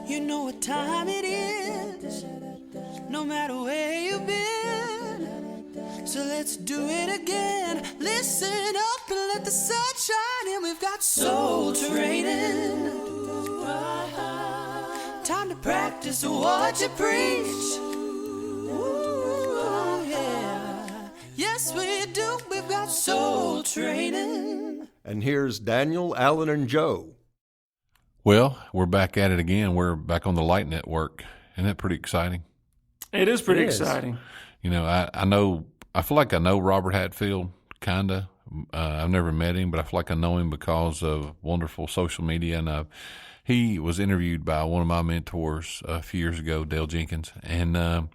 You know what time it is, no matter where you've been. So let's do it again. Listen up and let the sun shine in. We've got soul training. Time to practice what you preach. Ooh, yeah. Yes, we do. We've got soul training. And here's Daniel, Alan, and Joe. Well, we're back at it again. We're back on the Light Network. Isn't that pretty exciting? It is pretty exciting. You know, I feel like I know Robert Hatfield, kind of. I've never met him, but I feel like I know him because of wonderful social media. And he was interviewed by one of my mentors a few years ago, Dale Jenkins. And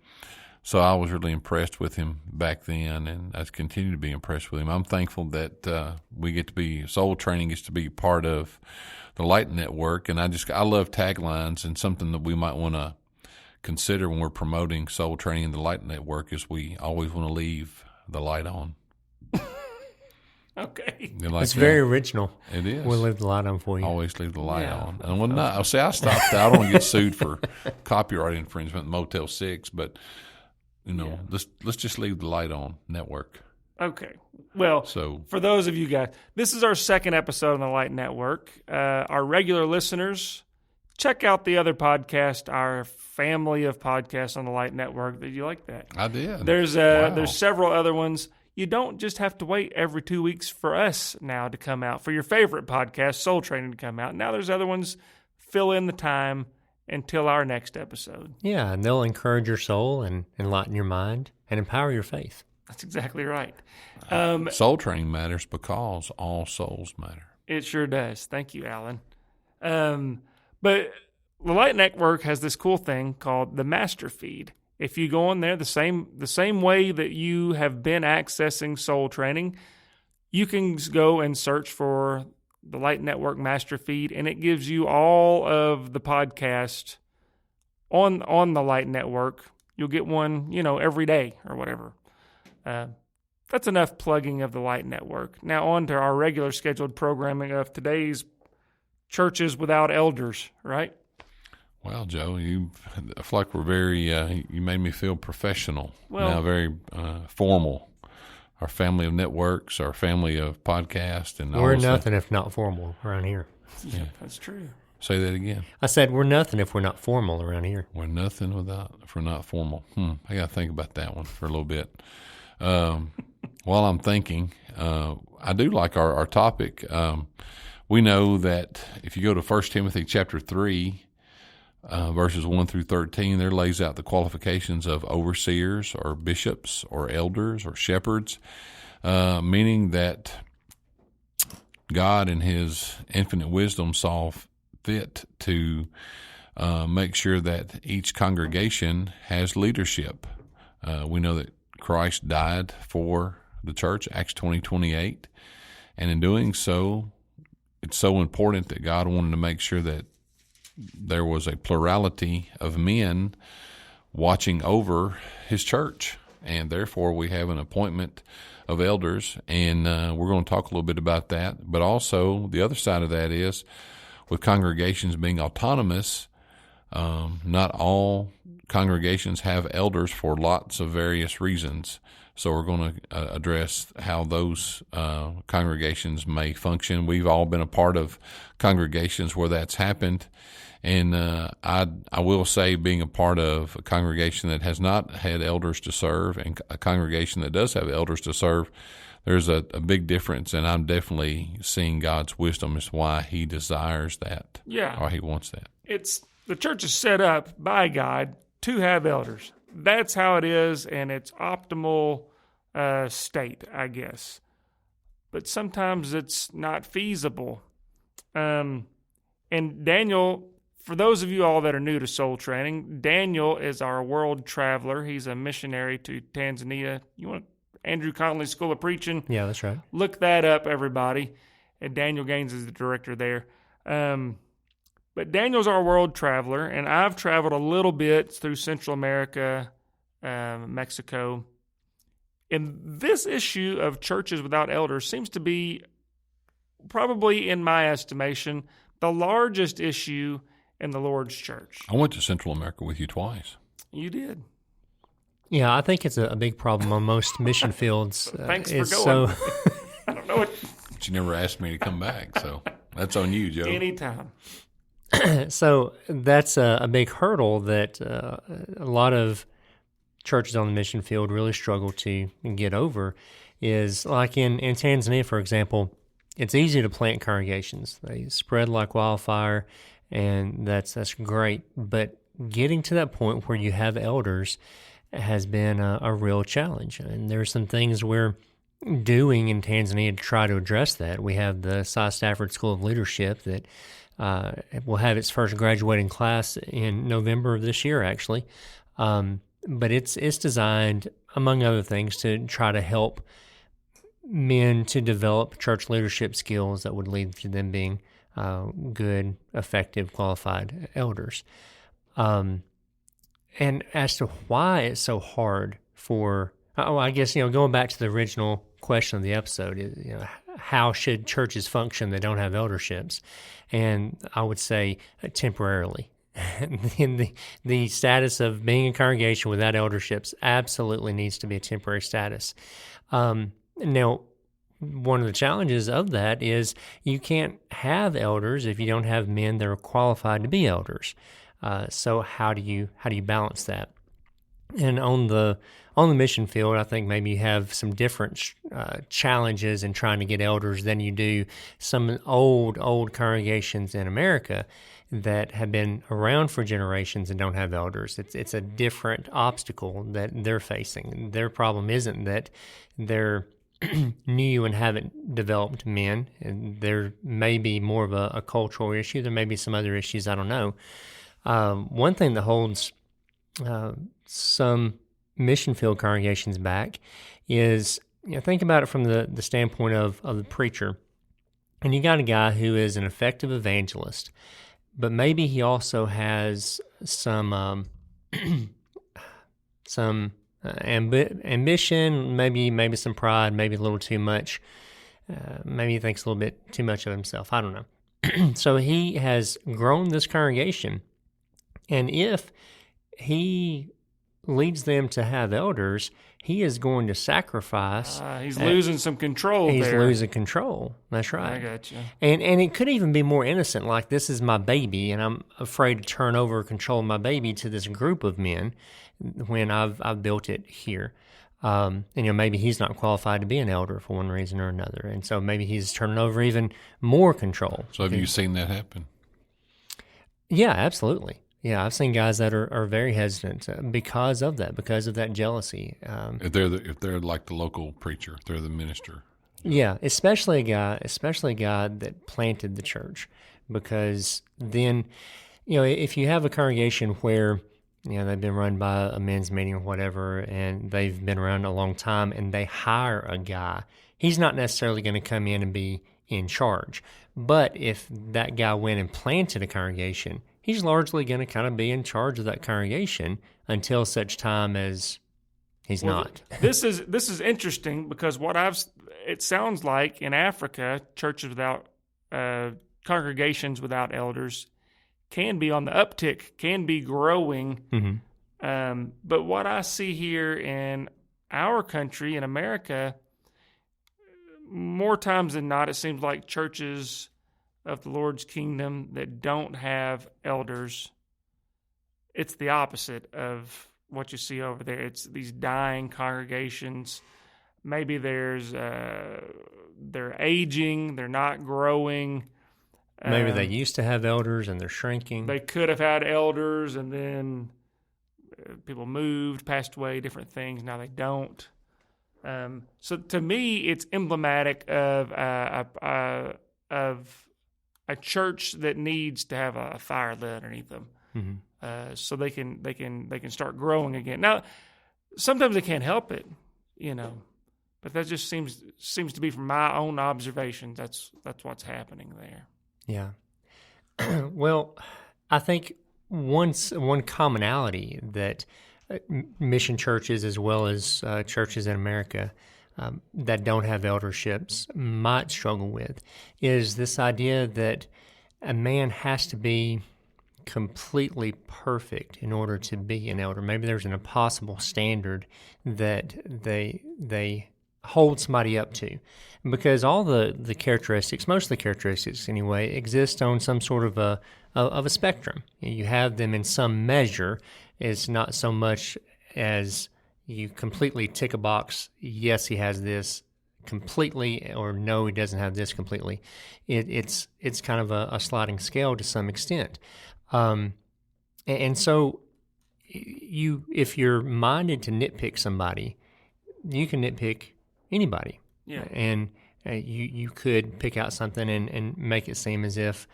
so I was really impressed with him back then, and I continue to be impressed with him. I'm thankful that Soul Training gets to be part of the Light Network, and I love taglines, and something that we might want to consider when we're promoting Soul Training in the Light Network is we always want to leave the light on. Okay. It's very original. It is. We'll leave the light on for you. Always leave the light on. And I stopped that. I don't want to get sued for copyright infringement in Motel 6, but let's just leave the light on network. Okay. Well, so for those of you guys, this is our second episode on the Light Network. Our regular listeners, check out the other podcast, our family of podcasts on the Light Network. Did you like that? I did. There's several other ones. You don't just have to wait every 2 weeks for us now to come out, for your favorite podcast, Soul Training, to come out. Now there's other ones. Fill in the time until our next episode. Yeah, and they'll encourage your soul and enlighten your mind and empower your faith. That's exactly right. Soul Training matters because all souls matter. It sure does. Thank you, Alan. But the Light Network has this cool thing called the Master Feed. If you go on there the same way that you have been accessing Soul Training, you can go and search for the Light Network Master Feed, and it gives you all of the podcast on the Light Network. You'll get one, every day or whatever. That's enough plugging of the Light Network. Now on to our regular scheduled programming of today's Churches Without Elders, right? Well, Joe, I feel like we're very, you made me feel professional, now very formal. Our family of networks, our family of podcasts. And we're nothing if not formal around here. Yeah, that's true. Say that again. I said we're nothing if we're not formal around here. We're nothing if we're not formal. I got to think about that one for a little bit. While I'm thinking, I do like our topic. We know that if you go to 1 Timothy chapter 3, verses 1 through 13, there lays out the qualifications of overseers or bishops or elders or shepherds, meaning that God in his infinite wisdom saw fit to make sure that each congregation has leadership. We know that Christ died for the church, Acts 20:28, and in doing so, it's so important that God wanted to make sure that there was a plurality of men watching over his church, and therefore we have an appointment of elders, and we're going to talk a little bit about that. But also the other side of that is, with congregations being autonomous, not all congregations have elders for lots of various reasons. So we're going to address how those congregations may function. We've all been a part of congregations where that's happened. And I will say, being a part of a congregation that has not had elders to serve and a congregation that does have elders to serve, there's a big difference. And I'm definitely seeing God's wisdom as why he desires that. Yeah. Or he wants that. The church is set up by God to have elders. That's how it is, and it's optimal state, I guess. But sometimes it's not feasible. And Daniel, for those of you all that are new to Soul Training, Daniel is our world traveler. He's a missionary to Tanzania. You want Andrew Conley School of Preaching? Yeah, that's right. Look that up, everybody. And Daniel Gaines is the director there. But Daniel's our world traveler, and I've traveled a little bit through Central America, Mexico. And this issue of churches without elders seems to be, probably in my estimation, the largest issue in the Lord's church. I went to Central America with you twice. You did. Yeah, I think it's a big problem on most mission fields. Thanks for It's going. I don't know what. But you never asked me to come back, so that's on you, Joe. Anytime. So that's a big hurdle that a lot of churches on the mission field really struggle to get over. Is like in Tanzania, for example, it's easy to plant congregations. They spread like wildfire, and that's great. But getting to that point where you have elders has been a real challenge. And there's some things we're doing in Tanzania to try to address that. We have the Cy Stafford School of Leadership that will have its first graduating class in November of this year, actually. But it's designed, among other things, to try to help men to develop church leadership skills that would lead to them being good, effective, qualified elders. And as to why it's so hard for, I guess, going back to the original question of the episode, is, how should churches function that don't have elderships? And I would say temporarily. And the status of being a congregation without elderships absolutely needs to be a temporary status. Now, one of the challenges of that is you can't have elders if you don't have men that are qualified to be elders. So how do you balance that? And on the mission field, I think maybe you have some different challenges in trying to get elders than you do some old congregations in America that have been around for generations and don't have elders. It's a different obstacle that they're facing. Their problem isn't that they're new and haven't developed men, and there may be more of a cultural issue. There may be some other issues, I don't know. One thing that holds some mission field congregations back is, think about it from the standpoint of the preacher. And you got a guy who is an effective evangelist, but maybe he also has some ambition, maybe some pride, maybe a little too much. Maybe he thinks a little bit too much of himself. I don't know. So he has grown this congregation, and if he leads them to have elders, he is going to sacrifice. He's losing some control He's there. losing control. That's right. I got you. And it could even be more innocent, like this is my baby, and I'm afraid to turn over control of my baby to this group of men when I've built it here. And maybe he's not qualified to be an elder for one reason or another, and so maybe he's turning over even more control. So have you seen that happen? Yeah, absolutely. Yeah, I've seen guys that are very hesitant because of that jealousy. If they're like the local preacher, if they're the minister. Yeah, especially a guy that planted the church, because then, if you have a congregation where they've been run by a men's meeting or whatever, and they've been around a long time, and they hire a guy, he's not necessarily going to come in and be in charge. But if that guy went and planted a congregation, he's largely going to kind of be in charge of that congregation until such time as he's not. This is interesting because it sounds like in Africa, churches without congregations without elders can be on the uptick, can be growing. Mm-hmm. But what I see here in our country, in America, more times than not, it seems like churches of the Lord's kingdom that don't have elders, it's the opposite of what you see over there. It's these dying congregations. Maybe they're aging, they're not growing. Maybe they used to have elders and they're shrinking. They could have had elders, and then people moved, passed away, different things. Now they don't. So to me, it's emblematic of a church that needs to have a fire lit underneath them, so they can start growing again. Now, sometimes they can't help it, but that just seems to be from my own observations. That's what's happening there. Yeah. Well, I think one commonality that mission churches as well as churches in America that don't have elderships might struggle with is this idea that a man has to be completely perfect in order to be an elder. Maybe there's an impossible standard that they hold somebody up to, because all the characteristics, most of the characteristics anyway, exist on some sort of a spectrum. You have them in some measure. It's not so much as you completely tick a box, yes, he has this completely, or no, he doesn't have this completely. It's kind of a sliding scale to some extent. And so if you're minded to nitpick somebody, you can nitpick anybody. Yeah. And you could pick out something and make it seem as if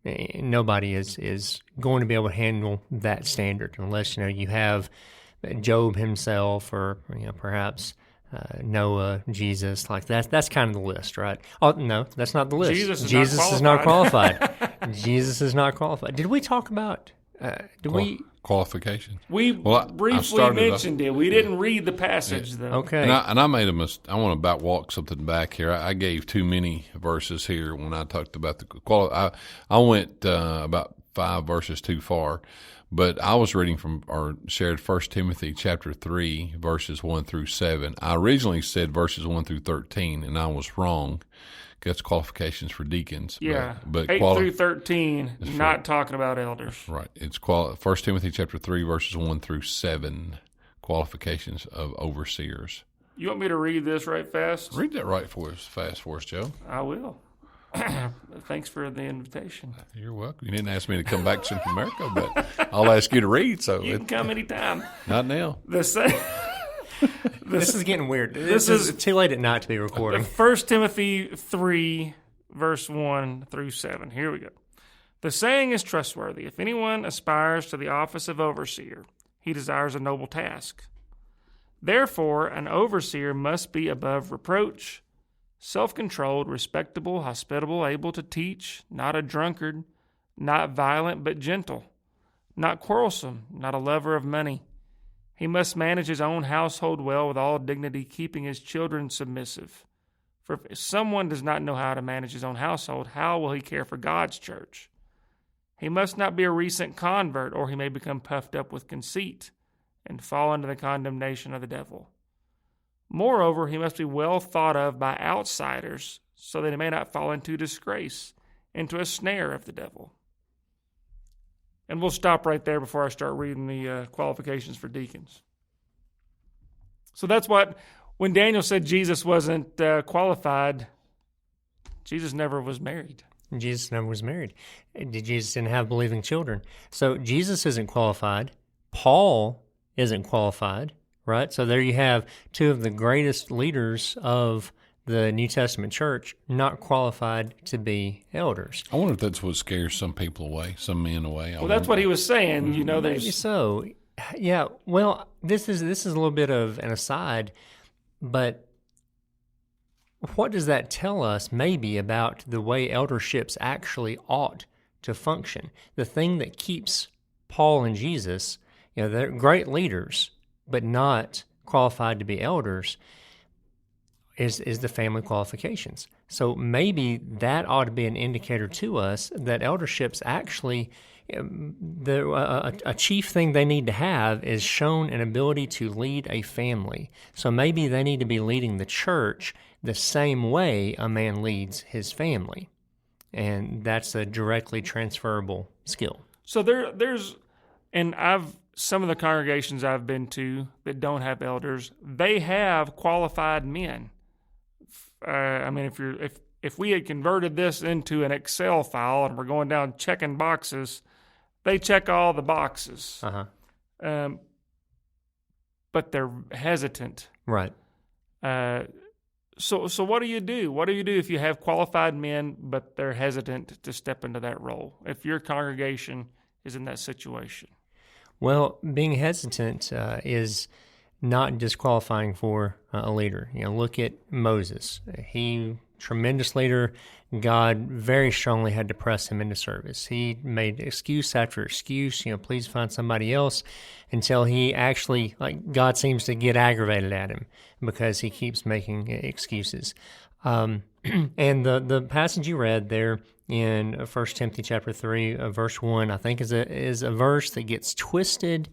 nobody is going to be able to handle that standard, unless you have Job himself, or perhaps Noah, Jesus. Like that's kind of the list, right? Oh no, that's not the list. Jesus is not qualified. Jesus is not qualified. Did we talk about? Qualifications? We I briefly started mentioned it. We didn't read the passage though. Okay. And I made a mistake. I want to about walk something back here. I gave too many verses here when I talked about the I went about 5 verses too far, but I was reading from or shared 1 Timothy chapter 3 verses 1 through 7. I originally said verses 1 through 13, and I was wrong. That's qualifications for deacons. Yeah, but 8 through 13, not talking about elders. Right. It's 1 Timothy chapter 3, verses 1 through 7, qualifications of overseers. You want me to read this right fast? Read that right fast for us, Joe. I will. Thanks for the invitation. You're welcome. You didn't ask me to come back to Central America, but I'll ask you to read. So You can come anytime. not now. This is getting weird. This is too late at night to be recording. 1 Timothy 3, verse 1 through 7. Here we go. The saying is trustworthy. If anyone aspires to the office of overseer, he desires a noble task. Therefore, an overseer must be above reproach, self-controlled, respectable, hospitable, able to teach, not a drunkard, not violent but gentle, not quarrelsome, not a lover of money. He must manage his own household well with all dignity, keeping his children submissive. For if someone does not know how to manage his own household, how will he care for God's church? He must not be a recent convert, or he may become puffed up with conceit and fall into the condemnation of the devil. Moreover, he must be well thought of by outsiders, so that he may not fall into disgrace, into a snare of the devil. And we'll stop right there before I start reading the qualifications for deacons. So that's what, when Daniel said Jesus wasn't qualified, Jesus never was married. Jesus never was married. Jesus didn't have believing children. So Jesus isn't qualified. Paul isn't qualified, right? So there you have two of the greatest leaders of the New Testament church not qualified to be elders. I wonder if that's what scares some people away, some men away. Well, that's what he was saying. Maybe There's so. Yeah. Well, this is a little bit of an aside, but what does that tell us maybe about the way elderships actually ought to function? The thing that keeps Paul and Jesus, they're great leaders, but not qualified to be elders, is the family qualifications. So maybe that ought to be an indicator to us that elderships actually, a chief thing they need to have is shown an ability to lead a family. So maybe they need to be leading the church the same way a man leads his family. And that's a directly transferable skill. So there's, and some of the congregations I've been to that don't have elders, they have qualified men. If we had converted this into an Excel file and we're going down checking boxes, they check all the boxes. But they're hesitant. Right. So what do you do? What do you do if you have qualified men, but they're hesitant to step into that role? If your congregation is in that situation? Well, being hesitant is not disqualifying for a leader. Look at Moses. He, tremendous leader. God very strongly had to press him into service. He made excuse after excuse, please find somebody else, until he actually, God seems to get aggravated at him because he keeps making excuses. And the passage you read there in 1 Timothy chapter 3, verse 1, I think is a verse that gets twisted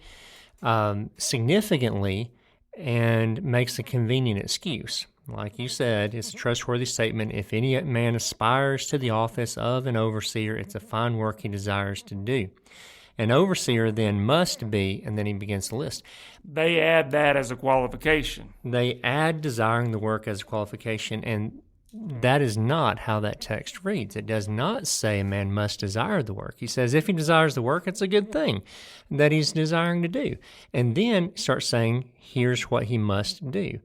significantly and makes a convenient excuse. Like you said, it's a trustworthy statement. If any man aspires to the office of an overseer, it's a fine work he desires to do. An overseer then must be, and then he begins to list. They add that as a qualification. They add desiring the work as a qualification, and that is not how that text reads. It does not say a man must desire the work. He says if he desires the work, it's a good thing that he's desiring to do. And then starts saying, here's what he must do.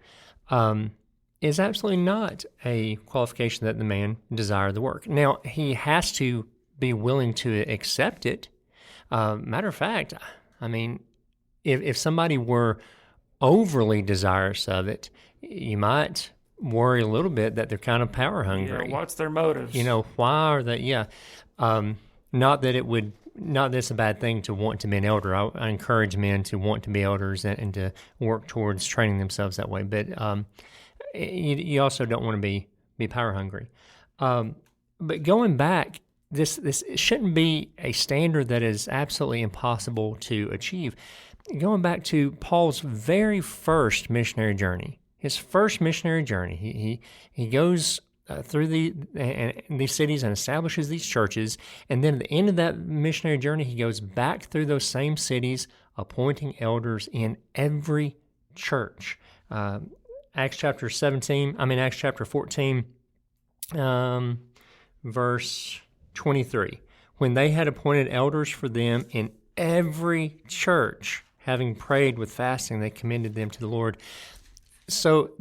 Is absolutely not a qualification that the man desire the work. Now, he has to be willing to accept it. Matter of fact, I mean, if somebody were overly desirous of it, you might worry a little bit that they're kind of power hungry. Yeah, what's their motives? Why are they? Yeah. Not that it's a bad thing to want to be an elder. I encourage men to want to be elders and to work towards training themselves that way. But you also don't want to be power hungry. But going back, this shouldn't be a standard that is absolutely impossible to achieve. Going back to Paul's very first missionary journey, his first missionary journey, he goes through these cities and establishes these churches, and then at the end of that missionary journey, he goes back through those same cities, appointing elders in every church. Acts chapter 14, verse 23. When they had appointed elders for them in every church, having prayed with fasting, they commended them to the Lord. So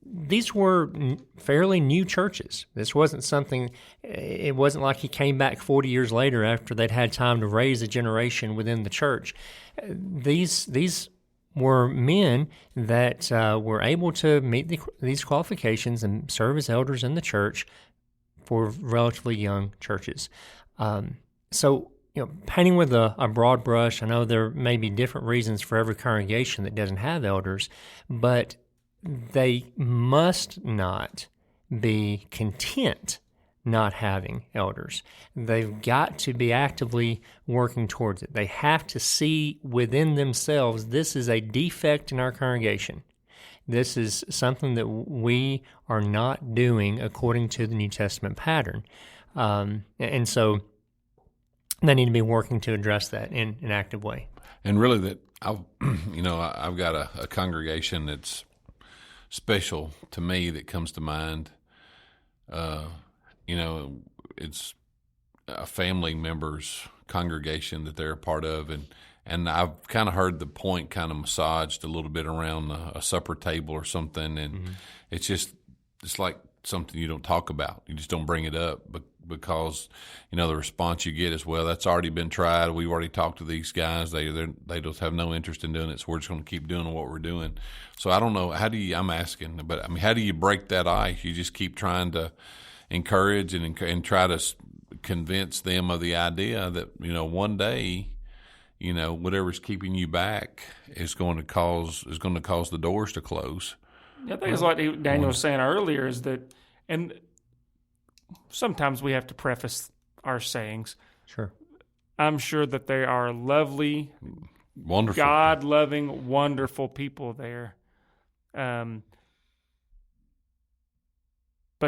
these were fairly new churches. This wasn't something, it wasn't like he came back 40 years later after they'd had time to raise a generation within the church. These were men that were able to meet these qualifications and serve as elders in the church for relatively young churches. So, painting with a broad brush, I know there may be different reasons for every congregation that doesn't have elders, but they must not be content not having elders. They've got to be actively working towards it. They have to see within themselves, this is a defect in our congregation. This is something that we are not doing according to the New Testament pattern. And so they need to be working to address that in an active way. And really that, I've got a congregation that's special to me that comes to mind. It's a family member's congregation that they're a part of, and I've kind of heard the point kind of massaged a little bit around a supper table or something, and it's like something you don't talk about. You just don't bring it up, but because the response you get is, well, that's already been tried. We've already talked to these guys. They just have no interest in doing it, so we're just going to keep doing what we're doing. So I don't know, how do you break that ice? You just keep trying to encourage and try to convince them of the idea that one day whatever's keeping you back is going to cause the doors to close. I think it's like Daniel was saying earlier is that, and sometimes we have to preface our sayings. Sure. I'm sure that they are lovely, wonderful, God-loving, wonderful people there. But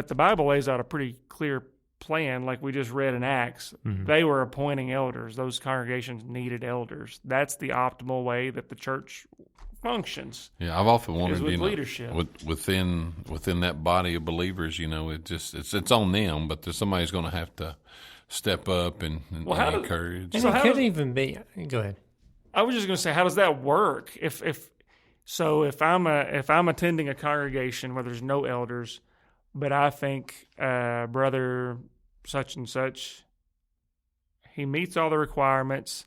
the Bible lays out a pretty clear plan, like we just read in Acts. Mm-hmm. They were appointing elders. Those congregations needed elders. That's the optimal way that the church functions. Yeah, I've often wondered, with leadership within that body of believers. It's on them, but somebody's going to have to step up and encourage. And it could even be. Go ahead. I was just going to say, how does that work? If I'm attending a congregation where there's no elders, but I think brother such and such, he meets all the requirements.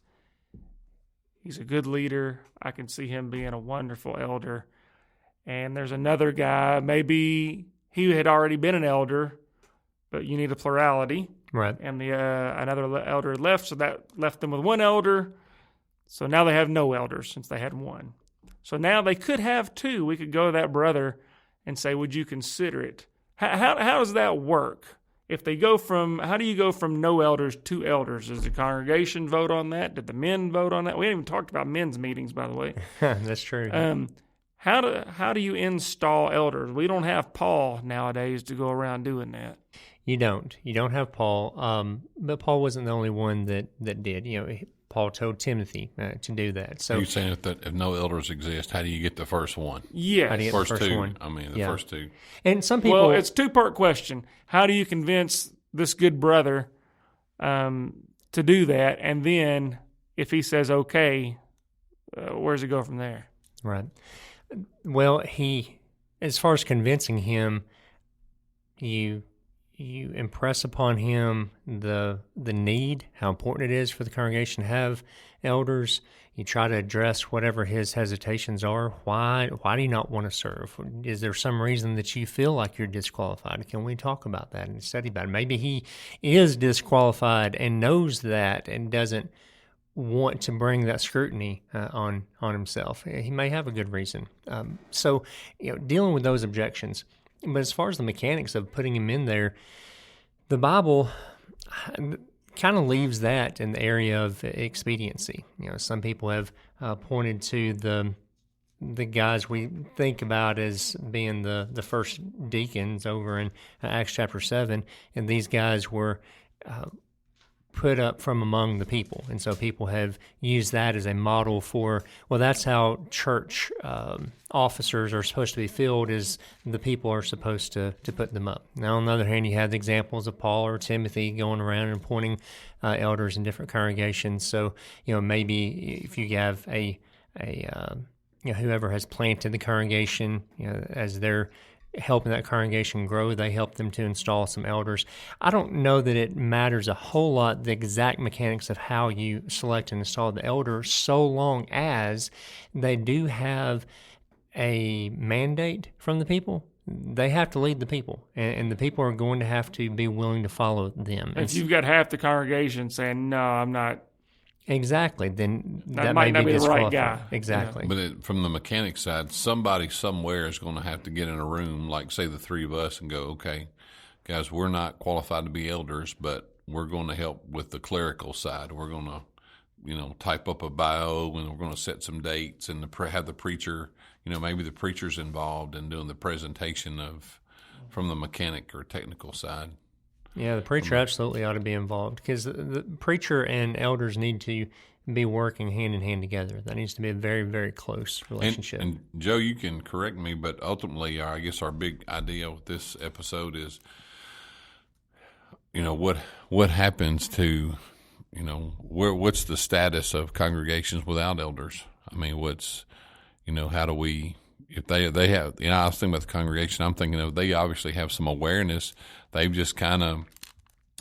He's a good leader. I can see him being a wonderful elder. And there's another guy, maybe he had already been an elder, but you need a plurality. Right. And another elder left, so that left them with one elder. So now they have no elders since they had one. So now they could have two. We could go to that brother and say, would you consider it? How does that work? if they go from, how do you go from no elders to elders? Does the congregation vote on that? Did the men vote on that? We haven't even talked about men's meetings, by the way. That's true. How do you install elders? We don't have Paul nowadays to go around doing that. You don't have Paul, but Paul wasn't the only one that did. Paul told Timothy to do that. So Are you saying if no elders exist, how do you get the first one? Yes. How do you get the First first two. one? I mean, Yeah. first two. And some people, Well, it's a two-part question. How do you convince this good brother to do that? And then if he says okay, where does it go from there? right. Well, as far as convincing him, you impress upon him the need, how important it is for the congregation to have elders. You try to address whatever his hesitations are. Why do you not want to serve? Is there some reason that you feel like you're disqualified? Can we talk about that and study about it? Maybe he is disqualified and knows that and doesn't want to bring that scrutiny on himself. He may have a good reason. So, dealing with those objections. But as far as the mechanics of putting him in there, the Bible kind of leaves that in the area of expediency. Some people have pointed to the guys we think about as being the first deacons over in Acts chapter 7, and these guys were put up from among the people. And so people have used that as a model for, well, that's how church officers are supposed to be filled, is the people are supposed to put them up. Now, on the other hand, you have the examples of Paul or Timothy going around and appointing elders in different congregations. So, maybe if you have a whoever has planted the congregation, as they're helping that congregation grow, they help them to install some elders. I don't know that it matters a whole lot, the exact mechanics of how you select and install the elder, so long as they do have a mandate from the people. They have to lead the people, and the people are going to have to be willing to follow them. If you've got half the congregation saying, no, I'm not. Exactly, then That may might not be the right disqualified. guy. Exactly. But from the mechanic side, somebody somewhere is going to have to get in a room, like say the three of us, and go, okay, guys, we're not qualified to be elders, but we're going to help with the clerical side. We're going to, type up a bio, and we're going to set some dates and have the preacher, maybe the preacher's involved in doing the presentation from the mechanic or technical side. Yeah, the preacher absolutely ought to be involved, because the preacher and elders need to be working hand in hand together. That needs to be a very, very close relationship. And Joe, you can correct me, but ultimately, I guess our big idea with this episode is, what happens to, what's the status of congregations without elders? I mean, how do we, if they have, I was thinking about the congregation, I'm thinking of, they obviously have some awareness. They've just kind of,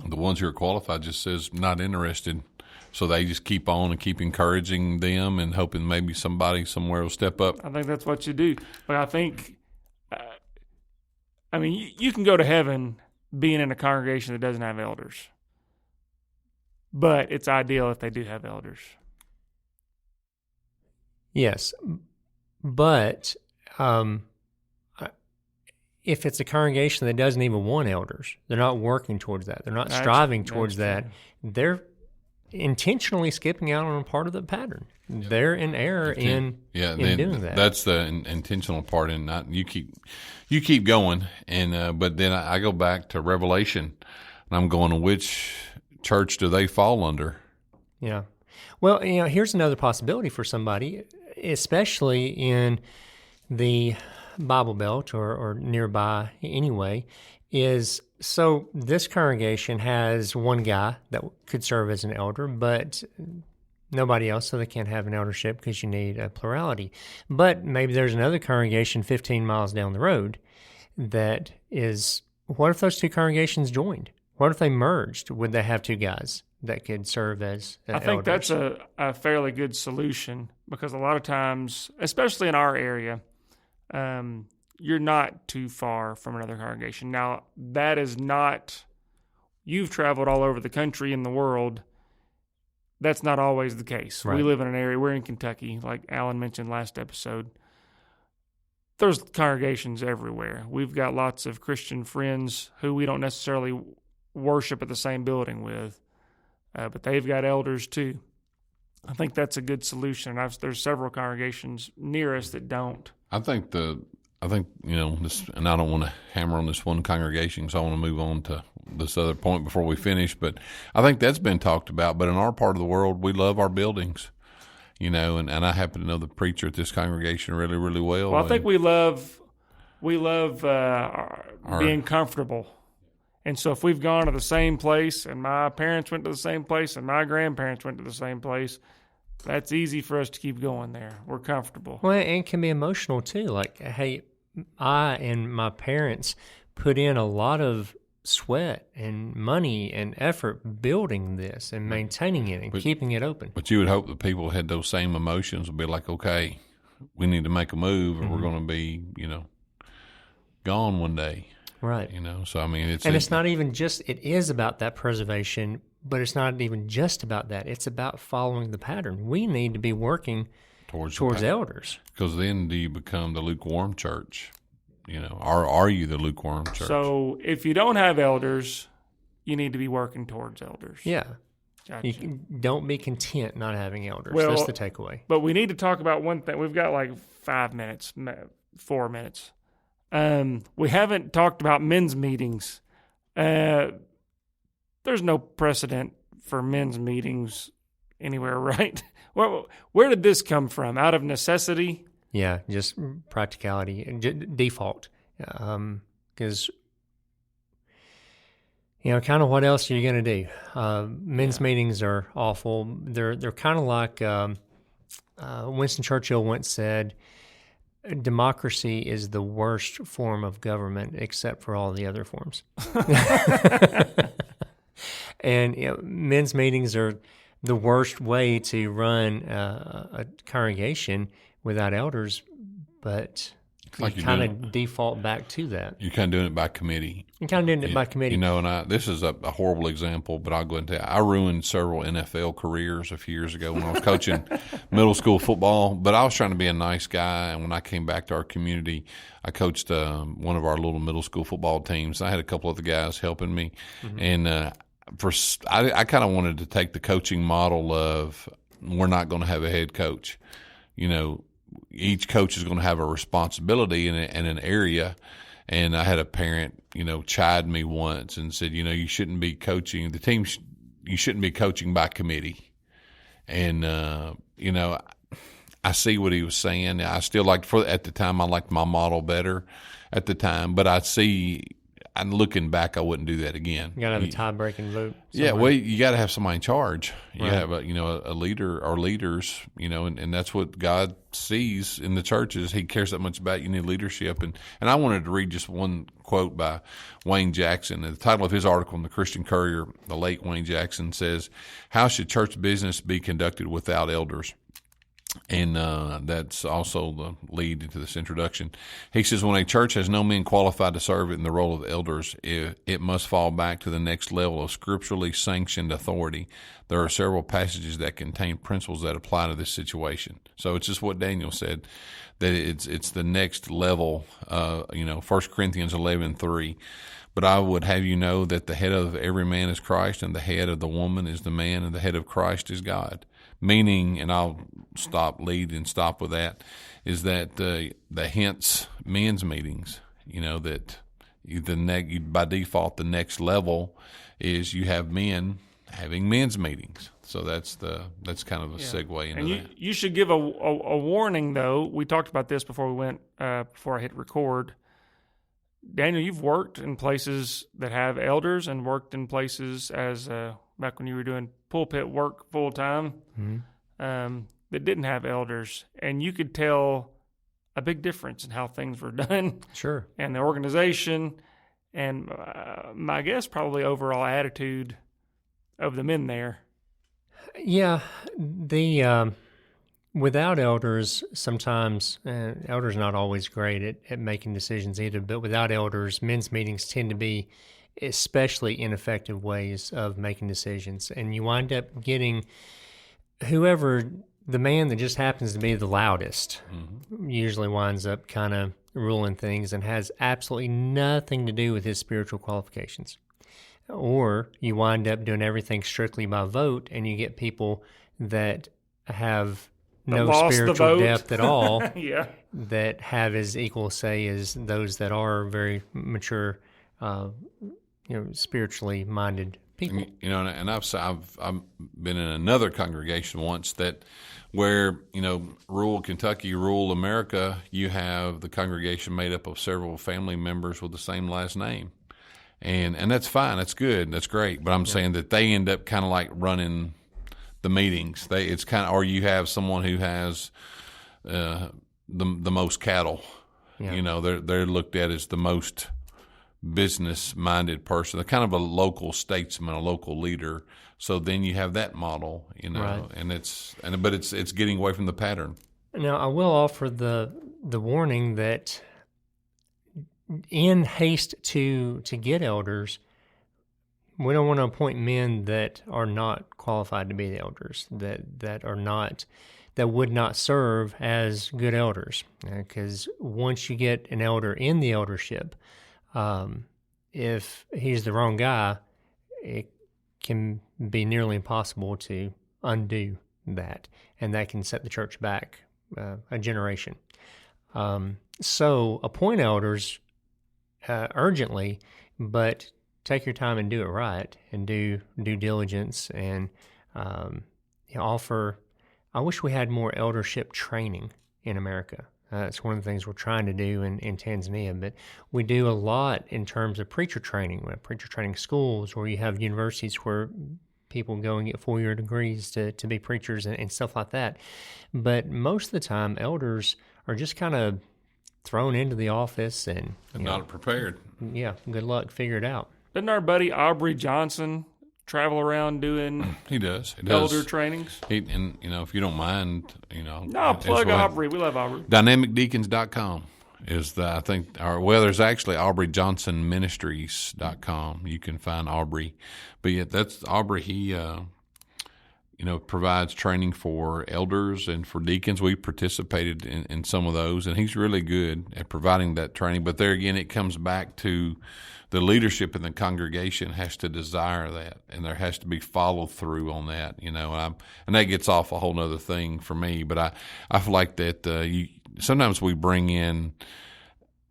the ones who are qualified just says not interested. So they just keep on and keep encouraging them and hoping maybe somebody somewhere will step up. I think that's what you do. But I think, you can go to heaven being in a congregation that doesn't have elders. But it's ideal if they do have elders. Yes, but if it's a congregation that doesn't even want elders, they're not working towards that, they're not striving towards that, they're intentionally skipping out on a part of the pattern. They're in error in doing that. That's the intentional part, and not you keep going, and but then I go back to Revelation, and I'm going, which church do they fall under? Yeah. Well, here's another possibility for somebody, especially in the Bible Belt or nearby anyway, is so this congregation has one guy that could serve as an elder, but nobody else, so they can't have an eldership because you need a plurality. But maybe there's another congregation 15 miles down the road that is, what if those two congregations joined? What if they merged? Would they have two guys that could serve as elders? I think that's a fairly good solution, because a lot of times, especially in our area, you're not too far from another congregation. Now, that is not, you've traveled all over the country and the world. That's not always the case. Right. We live in an area, we're in Kentucky, like Alan mentioned last episode. There's congregations everywhere. We've got lots of Christian friends who we don't necessarily worship at the same building with, but they've got elders too. I think that's a good solution. There's several congregations near us that don't. I think this, and I don't want to hammer on this one congregation, so I want to move on to this other point before we finish. But I think that's been talked about. But in our part of the world, we love our buildings, and I happen to know the preacher at this congregation really, really well. Well, I think we love being comfortable. And so if we've gone to the same place and my parents went to the same place and my grandparents went to the same place, that's easy for us to keep going there. We're comfortable. Well, and it can be emotional too. Like, hey, I and my parents put in a lot of sweat and money and effort building this and maintaining it and keeping it open. But you would hope that people had those same emotions would be like, okay, we need to make a move or we're going to be, gone one day. Right. So I mean, it's not even just, it is about that preservation, but it's not even just about that. It's about following the pattern. We need to be working towards elders. Because then do you become the lukewarm church? Are you the lukewarm church? So if you don't have elders, you need to be working towards elders. Yeah. Gotcha. Don't be content not having elders. Well, that's the takeaway. But we need to talk about one thing. We've got like 4 minutes. We haven't talked about men's meetings. There's no precedent for men's meetings anywhere, right? Where did this come from? Out of necessity? Yeah, just practicality and default. Because, kind of what else are you going to do? Men's meetings are awful. They're kind of like Winston Churchill once said, democracy is the worst form of government except for all the other forms. And men's meetings are the worst way to run a congregation without elders, but like you kind of default back to that. You're kind of doing it by committee. You're kind of doing it by committee. And this is a horrible example, but I'll go into it. I ruined several NFL careers a few years ago when I was coaching middle school football, but I was trying to be a nice guy, and when I came back to our community, I coached one of our little middle school football teams. I had a couple of the guys helping me, and I kind of wanted to take the coaching model of we're not going to have a head coach. Each coach is going to have a responsibility in an area. And I had a parent, chide me once and said, you shouldn't be coaching the team. You shouldn't be coaching by committee. And, I see what he was saying. I still at the time, I liked my model better at the time, but I'm looking back, I wouldn't do that again. You got to have a tie-breaking vote. Yeah, well, you got to have somebody in charge. You Right. have a leader or leaders, and that's what God sees in the churches. He cares that much about you need leadership. And I wanted to read just one quote by Wayne Jackson. The title of his article in the Christian Courier, the late Wayne Jackson, says, "How should church business be conducted without elders?" And that's also the lead into this introduction. He says, when a church has no men qualified to serve in the role of elders, it must fall back to the next level of scripturally sanctioned authority. There are several passages that contain principles that apply to this situation. So it's just what Daniel said, that it's the next level, 1 Corinthians 11:3. But I would have you know that the head of every man is Christ, and the head of the woman is the man, and the head of Christ is God. Meaning, and I'll stop with that, is that the hence men's meetings, that by default the next level is you have men having men's meetings. So that's kind of a segue into that. You should give a warning though. We talked about this before we went before I hit record. Daniel, you've worked in places that have elders and worked in places as back when you were doing pulpit work full time, that didn't have elders, and you could tell a big difference in how things were done. Sure. And the organization, and my guess probably overall attitude of the men there. Yeah, without elders, sometimes elders not always great at making decisions either. But without elders, men's meetings tend to be especially ineffective ways of making decisions, and you wind up getting the man that just happens to be the loudest usually winds up kind of ruling things and has absolutely nothing to do with his spiritual qualifications. or you wind up doing everything strictly by vote, and you get people that have no lost the spiritual vote. depth at all, Yeah. that have as equal say as those that are very mature, spiritually minded people. And I've been in another congregation once where rural Kentucky, rural America, you have the congregation made up of several family members with the same last name, and that's fine, that's good, that's great. But I'm saying that they end up kind of like running the meetings. It's kind of, or you have someone who has the most cattle. Yeah. They're looked at as the most business-minded person. They're kind of a local statesman, a local leader. So then you have that model, Right. but it's getting away from the pattern. Now, I will offer the warning that in haste to get elders, we don't want to appoint men that are not qualified to be the elders, that would not serve as good elders. Because once you get an elder in the eldership, if he's the wrong guy, it can be nearly impossible to undo that, and that can set the church back a generation. So appoint elders urgently, but take your time and do it right, and do due diligence, and offer. I wish we had more eldership training in America. It's one of the things we're trying to do in Tanzania, but we do a lot in terms of preacher training. We have preacher training schools, or you have universities where people go and get 4-year degrees to be preachers and stuff like that. But most of the time, elders are just kind of thrown into the office and Not prepared. Yeah, good luck, figure it out. Doesn't our buddy Aubrey Johnson travel around doing He does. elder trainings? And if you don't mind, No, plug as well. Aubrey. We love Aubrey. DynamicDeacons.com is there's actually AubreyJohnsonMinistries.com. You can find Aubrey, but yeah, that's Aubrey. He provides training for elders and for deacons. We participated in some of those, and he's really good at providing that training. But there again, it comes back to the leadership in the congregation has to desire that, and there has to be follow through on that. And that gets off a whole nother thing for me. But I feel like that sometimes we bring in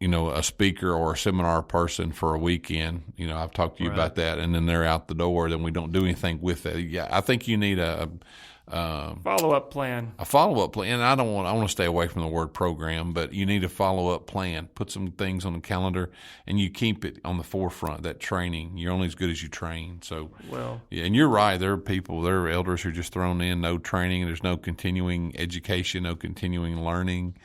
a speaker or a seminar person for a weekend. I've talked to you about that, and then they're out the door. Then we don't do anything with that. Yeah, I think you need a Follow-up plan. a follow-up plan. And I want to stay away from the word program, but you need a follow-up plan. Put some things on the calendar, and you keep it on the forefront. That training, you're only as good as you train. So, yeah, and you're right. There are elders who are just thrown in, no training. There's no continuing education, no continuing learning.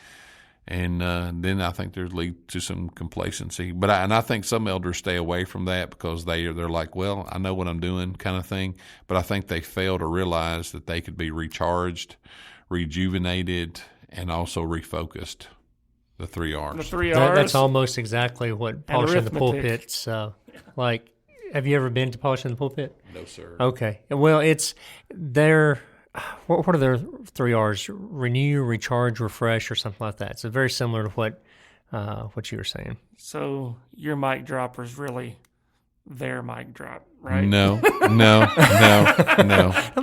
And then I think there's lead to some complacency. But I think some elders stay away from that because they're like, well, I know what I'm doing kind of thing. But I think they fail to realize that they could be recharged, rejuvenated, and also refocused. The 3 R's. The 3 R's. That's almost exactly what polishing the arithmetic. pulpit's like. Have you ever been to polishing the pulpit? No, sir. Okay. Well, it's their. What are their 3 R's? Renew, recharge, refresh, or something like that. So very similar to what you were saying. So your mic dropper is really their mic drop, right? No. Let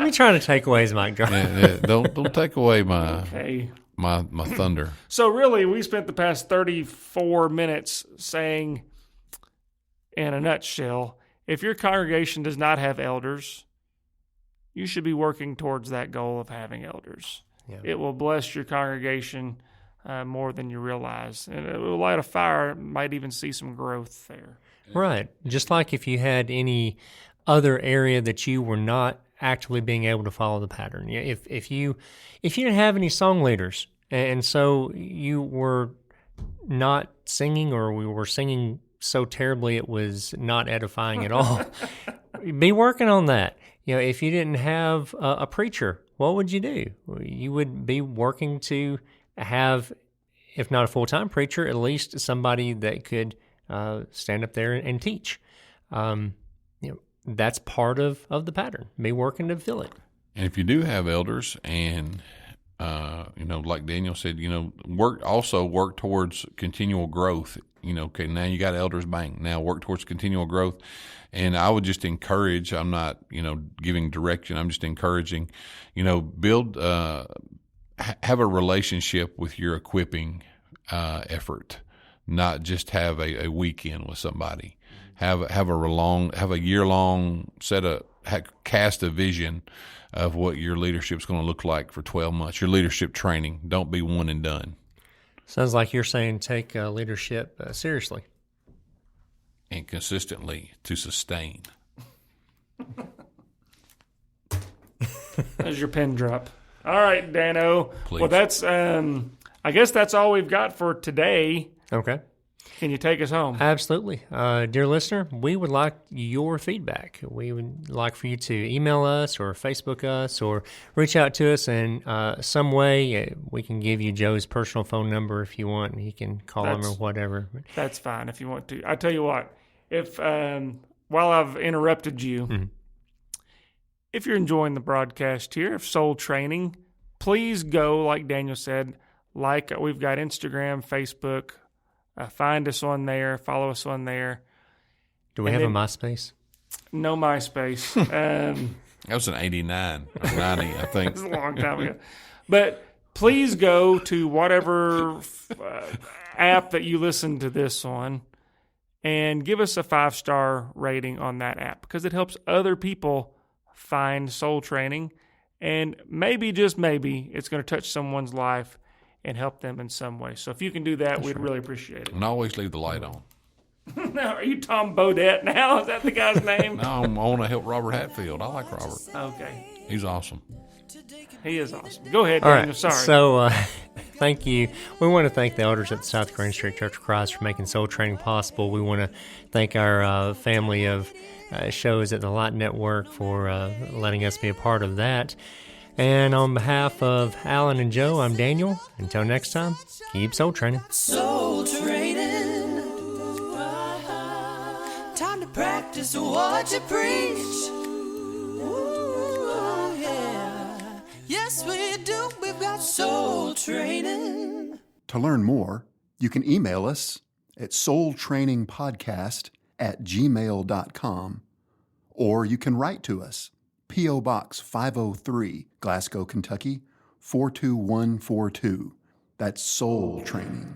me try to take away his mic drop. Yeah, don't take away my Okay. my thunder. So really, we spent the past 34 minutes saying, in a nutshell, if your congregation does not have elders, you should be working towards that goal of having elders. Yeah. It will bless your congregation more than you realize. And it will light a fire, might even see some growth there. Right. Just like if you had any other area that you were not actively being able to follow the pattern. If you didn't have any song leaders, and so you were not singing, or we were singing so terribly it was not edifying at all, be working on that. If you didn't have a preacher, what would you do? You would be working to have, if not a full-time preacher, at least somebody that could stand up there and teach. That's part of the pattern. Be working to fill it. And if you do have elders, and like Daniel said, work towards continual growth. Okay, now you got elders, bang. Now work towards continual growth. And I would just encourage, I'm not, giving direction. I'm just encouraging, build, have a relationship with your equipping effort, not just have a weekend with somebody. Have a year-long cast a vision of what your leadership's going to look like for 12 months. Your leadership training. Don't be one and done. Sounds like you're saying take leadership seriously. And consistently to sustain. There's your pin drop. All right, Dano. Please. Well, that's I guess that's all we've got for today. Okay. Can you take us home? Absolutely. Dear listener, we would like your feedback. We would like for you to email us or Facebook us or reach out to us in some way. We can give you Joe's personal phone number if you want, and he can call him or whatever. That's fine if you want to. I tell you what, if while I've interrupted you, if you're enjoying the broadcast here of Soul Training, please go, like Daniel said, we've got Instagram, Facebook. Find us on there. Follow us on there. Do we have a MySpace? No MySpace. That was in 89 or 90, I think. It's a long time ago. But please go to whatever app that you listen to this on and give us a 5-star rating on that app because it helps other people find Soul Training. And maybe, just maybe, it's going to touch someone's life and help them in some way. So if you can do that, we'd really appreciate it. And always leave the light on. Now, are you Tom Bodette now? Is that the guy's name? No, I want to help Robert Hatfield. I like Robert. Okay. He's awesome. He is awesome. Go ahead, All Daniel. right. Sorry. So thank you. We want to thank the elders at the South Green Street Church of Christ for making Soul Training possible. We want to thank our family of shows at the Light Network for letting us be a part of that. And on behalf of Alan and Joe, I'm Daniel. Until next time, keep soul training. Soul training. Time to practice what you preach. Ooh, yeah. Yes, we do. We've got soul training. To learn more, you can email us at soultrainingpodcast@gmail.com, or you can write to us, P.O. Box 503, Glasgow, Kentucky, 42142. That's Soul Training.